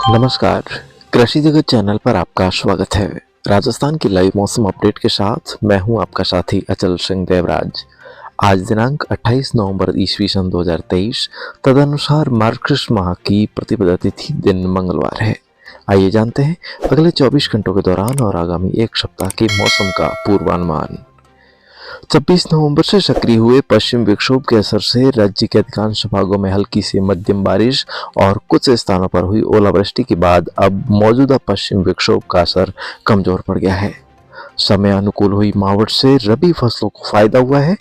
नमस्कार, कृषि जगत चैनल पर आपका स्वागत है। राजस्थान की लाइव मौसम अपडेट के साथ मैं हूं आपका साथी अचल सिंह देवराज। आज दिनांक 28 नवंबर ईस्वी सन 2023 तदनुसार मार्गशीर्ष माह की प्रतिपदा तिथि दिन मंगलवार है। आइए जानते हैं अगले 24 घंटों के दौरान और आगामी एक सप्ताह के मौसम का पूर्वानुमान। 26 नवंबर से सक्रिय हुए पश्चिम विक्षोभ के असर से राज्य के अधिकांश भागों में हल्की से मध्यम बारिश और कुछ स्थानों पर हुई ओलावृष्टि के बाद अब मौजूदा पश्चिम विक्षोभ का असर कमजोर पड़ गया है। समय अनुकूल हुई मावठ से रबी फसलों को फायदा हुआ है।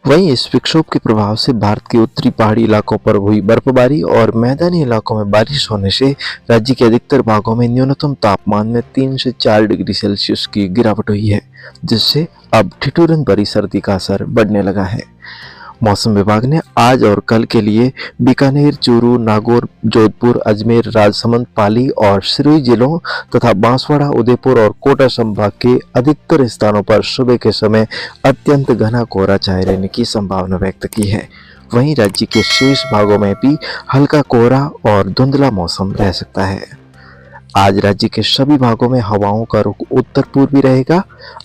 वहीं इस विक्षोभ के प्रभाव से भारत के उत्तरी पहाड़ी इलाकों पर हुई बर्फबारी और मैदानी इलाकों में बारिश होने से राज्य के अधिकतर भागों में न्यूनतम तापमान में 3 से 4 डिग्री सेल्सियस की गिरावट हुई है, जिससे अब ठिठुरन भरी सर्दी का असर बढ़ने लगा है। मौसम विभाग ने आज और कल के लिए बीकानेर, चूरू, नागौर, जोधपुर, अजमेर, राजसमंद, पाली और सिरोही जिलों तथा बांसवाड़ा, उदयपुर और कोटा संभाग के अधिकतर स्थानों पर सुबह के समय अत्यंत घना कोहरा छाए रहने की संभावना व्यक्त की है। वहीं राज्य के शेष भागों में भी हल्का कोहरा और धुंधला मौसम रह सकता है। आज राज्य के सभी भागों में हवाओं का रुख उत्तर पूर्वी रहेगा।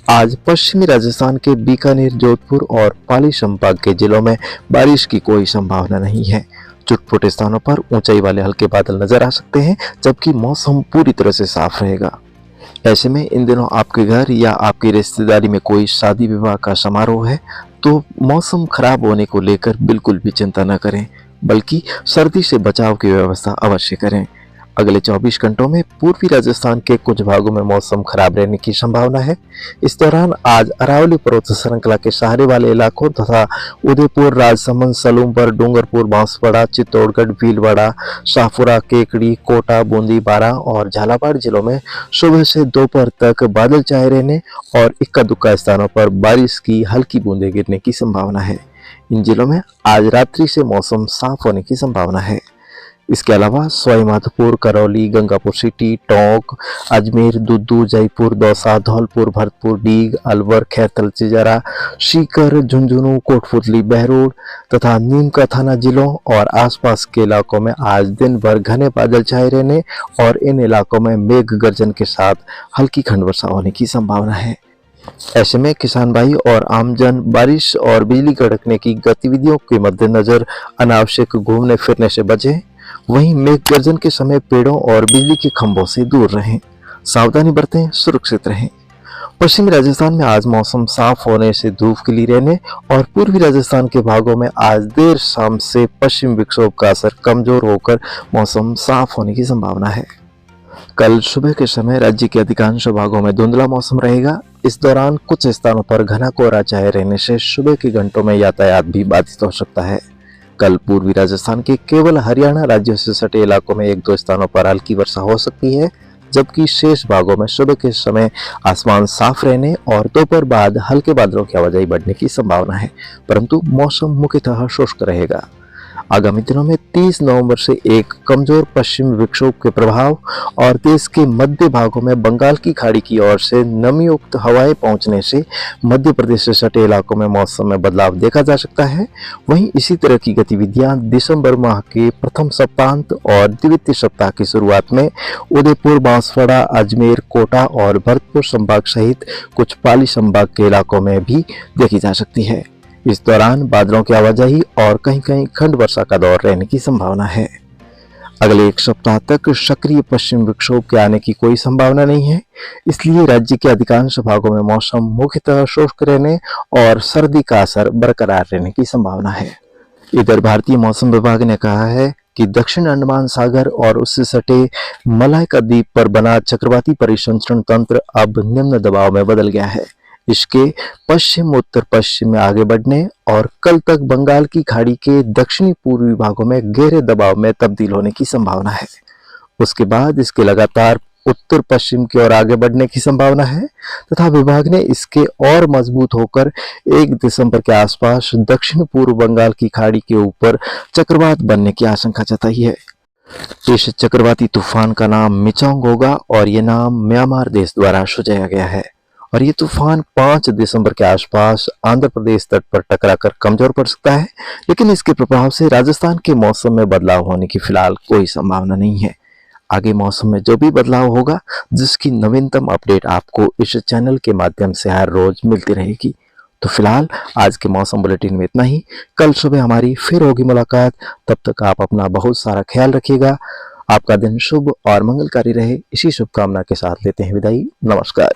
आज पश्चिमी राजस्थान के बीकानेर, जोधपुर और पाली संभाग के जिलों में बारिश की कोई संभावना नहीं है। छुटपुट स्थानों पर ऊंचाई वाले हल्के बादल नजर आ सकते हैं, जबकि मौसम पूरी तरह से साफ रहेगा। ऐसे में इन दिनों आपके घर या आपकी रिश्तेदारी में कोई शादी विवाह का समारोह है तो मौसम खराब होने को लेकर बिल्कुल भी चिंता न करें, बल्कि सर्दी से बचाव की व्यवस्था अवश्य करें। अगले 24 घंटों में पूर्वी राजस्थान के कुछ भागों में मौसम खराब रहने की संभावना है। इस दौरान आज अरावली पर्वत श्रृंखला के सहारे वाले इलाकों तथा उदयपुर, राजसमंद, सलूमपुर, डूंगरपुर, बांसवाड़ा, चित्तौड़गढ़, भीलवाड़ा, शाहपुरा, केकड़ी, कोटा, बूंदी, बारां और झालावाड़ जिलों में सुबह से दोपहर तक बादल छाए रहने और इक्का दुक्का स्थानों पर बारिश की हल्की बूंदें गिरने की संभावना है। इन जिलों में आज रात्रि से मौसम साफ होने की संभावना है। इसके अलावा सवाई माधोपुर, करौली, गंगापुर सिटी, टोंक, अजमेर, दुद्दू, जयपुर, दौसा, धौलपुर, भरतपुर, डीग, अलवर, खैरथल, चिजारा, सीकर, झुंझुनू, कोटपुतली, बहरोड तथा नीमका थाना जिलों और आसपास के इलाकों में आज दिन भर घने बादल छाए रहने और इन इलाकों में मेघ गर्जन के साथ हल्की खंड वर्षा होने की संभावना है। ऐसे में किसान भाई और आमजन बारिश और बिजली कड़कने की गतिविधियों के मद्देनजर अनावश्यक घूमने फिरने से बचें। वहीं मेघ गर्जन के समय पेड़ों और बिजली के खंभों से दूर रहें, सावधानी बरतें, सुरक्षित रहें। पश्चिमी राजस्थान में आज मौसम साफ होने से धूप खिली रहने और पूर्वी राजस्थान के भागों में आज देर शाम से पश्चिम विक्षोभ का असर कमजोर होकर मौसम साफ होने की संभावना है। कल सुबह के समय राज्य के अधिकांश भागों में धुंधला मौसम रहेगा। इस दौरान कुछ स्थानों पर घना कोहरा छाए रहने से सुबह के घंटों में यातायात भी बाधित हो सकता है। कल पूर्वी राजस्थान के केवल हरियाणा राज्यों से सटे इलाकों में एक दो स्थानों पर हल्की वर्षा हो सकती है, जबकि शेष भागों में सुबह के समय आसमान साफ रहने और दोपहर बाद हल्के बादलों की आवाजाही बढ़ने की संभावना है, परंतु मौसम मुख्यतः शुष्क रहेगा। आगामी दिनों में 30 नवंबर से एक कमजोर पश्चिमी विक्षोभ के प्रभाव और देश के मध्य भागों में बंगाल की खाड़ी की ओर से नमीयुक्त हवाएं पहुंचने से मध्य प्रदेश से सटे इलाकों में मौसम में बदलाव देखा जा सकता है। वहीं इसी तरह की गतिविधियां दिसंबर माह के प्रथम सप्ताहांत और द्वितीय सप्ताह की शुरुआत में उदयपुर, बांसवाड़ा, अजमेर, कोटा और भरतपुर संभाग सहित कुछ पाली संभाग के इलाकों में भी देखी जा सकती है। इस दौरान बादलों की आवाजाही और कहीं कहीं खंड वर्षा का दौर रहने की संभावना है। अगले एक सप्ताह तक सक्रिय पश्चिम विक्षोभ के आने की कोई संभावना नहीं है, इसलिए राज्य के अधिकांश भागों में मौसम मुख्यतः शुष्क रहने और सर्दी का असर बरकरार रहने की संभावना है। इधर भारतीय मौसम विभाग ने कहा है कि दक्षिण अंडमान सागर और उससे सटे मलाइका द्वीप पर बना चक्रवाती परिसंचरण तंत्र अब निम्न दबाव में बदल गया है। इसके पश्चिम उत्तर पश्चिम में आगे बढ़ने और कल तक बंगाल की खाड़ी के दक्षिणी पूर्वी भागों में गहरे दबाव में तब्दील होने की संभावना है। उसके बाद इसके लगातार उत्तर पश्चिम की ओर आगे बढ़ने की संभावना है तथा विभाग ने इसके और मजबूत होकर 1 दिसंबर के आसपास दक्षिण पूर्व बंगाल की खाड़ी के ऊपर चक्रवात बनने की आशंका जताई है। इस चक्रवाती तूफान का नाम मिचांग होगा और ये नाम म्यांमार देश द्वारा सुझाया गया है और ये तूफान 5 दिसंबर के आसपास आंध्र प्रदेश तट पर टकराकर कमजोर पड़ सकता है, लेकिन इसके प्रभाव से राजस्थान के मौसम में बदलाव होने की फिलहाल कोई संभावना नहीं है। आगे मौसम में जो भी बदलाव होगा, जिसकी नवीनतम अपडेट आपको इस चैनल के माध्यम से हर रोज मिलती रहेगी। तो फिलहाल आज के मौसम बुलेटिन में इतना ही। कल सुबह हमारी फिर होगी मुलाकात। तब तक आप अपना बहुत सारा ख्याल रखिएगा। आपका दिन शुभ और मंगलकारी रहे, इसी शुभकामना के साथ लेते हैं विदाई। नमस्कार।